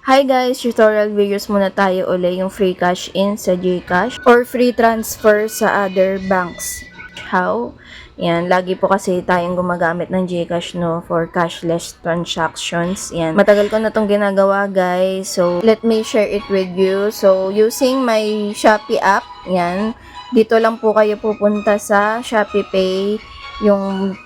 Hi guys, tutorial videos muna tayo uli yung free cash in sa GCash or free transfer sa other banks. How? Yan, lagi po kasi tayong gumagamit ng GCash no for cashless transactions. Yan, matagal ko na tong ginagawa guys. So, let me share it with you. So, using my Shopee app, yan, dito lang po kayo pupunta sa Shopee Pay. Yung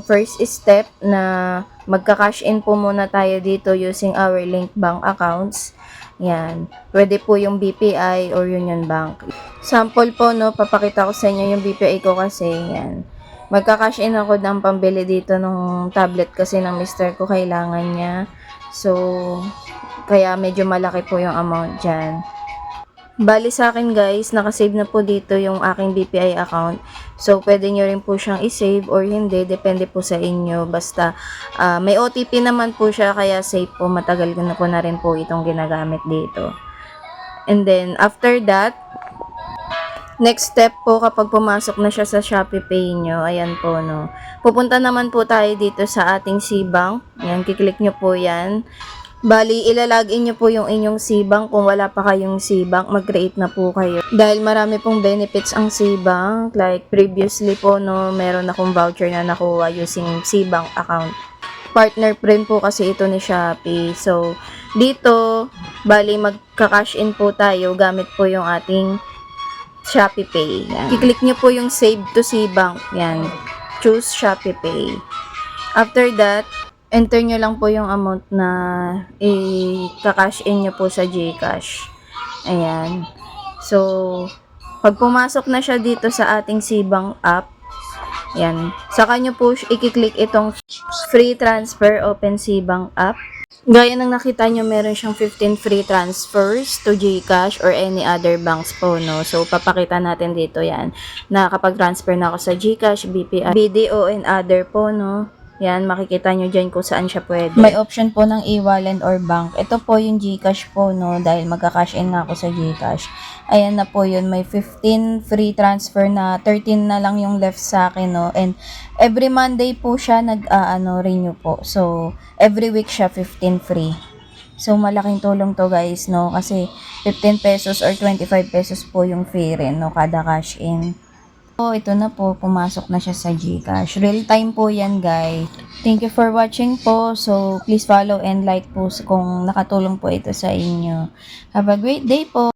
first step na magka-cash in po muna tayo dito using our link bank accounts. Yan. Pwede po yung BPI or Union Bank. Sample po, no, papakita ko sa inyo yung BPI ko kasi, yan. Magka-cash in ako ng pambili dito ng tablet kasi ng mister ko kailangan niya. So, kaya medyo malaki po yung amount dyan. Bali sa akin guys, nakasave na po dito yung aking BPI account. So, pwede nyo rin po siyang isave or hindi. Depende po sa inyo. Basta, may OTP naman po siya kaya safe po. Matagal na po na rin po itong ginagamit dito. And then, after that, next step po kapag pumasok na siya sa Shopee Pay nyo, ayan po no. Pupunta naman po tayo dito sa ating Cbank. Ayan, kiklik nyo po yan. Bali, ilalagin nyo po yung inyong Cbank. Kung wala pa kayong Cbank, mag-create na po kayo. Dahil marami pong benefits ang Cbank. Like, previously po, no, meron akong voucher na nakuha using Cbank account. Partner rin po kasi ito ni Shopee. So, dito, bali, magka-cash in po tayo gamit po yung ating Shopee Pay. Yan. I-click nyo po yung Save to Cbank. Yan. Choose Shopee Pay. After that, enter nyo lang po yung amount na i-cash in nyo po sa GCash. Ayan. So, pag pumasok na siya dito sa ating Cbank app, ayan, saka nyo po i-click itong free transfer open Cbank app. Gaya ng nakita nyo, meron siyang 15 free transfers to GCash or any other banks po, no? So, papakita natin dito yan na kapag transfer na ako sa GCash, BPI, BDO, and other po, no? Yan, makikita nyo dyan kung saan siya pwede. May option po ng e-wallet or bank. Ito po yung GCash po, no? Dahil magka-cash in nga ako sa GCash. Ayan na po yun. May 15 free transfer na 13 na lang yung left sa akin, no? And every Monday po siya renew po. So, every week siya 15 free. So, malaking tulong to guys, no? Kasi 15 pesos or 25 pesos po yung fee rin, no? Kada cash in. So, ito na po, pumasok na siya sa GCash. Real time po yan, guys. Thank you for watching po. So, please follow and like po kung nakatulong po ito sa inyo. Have a great day po.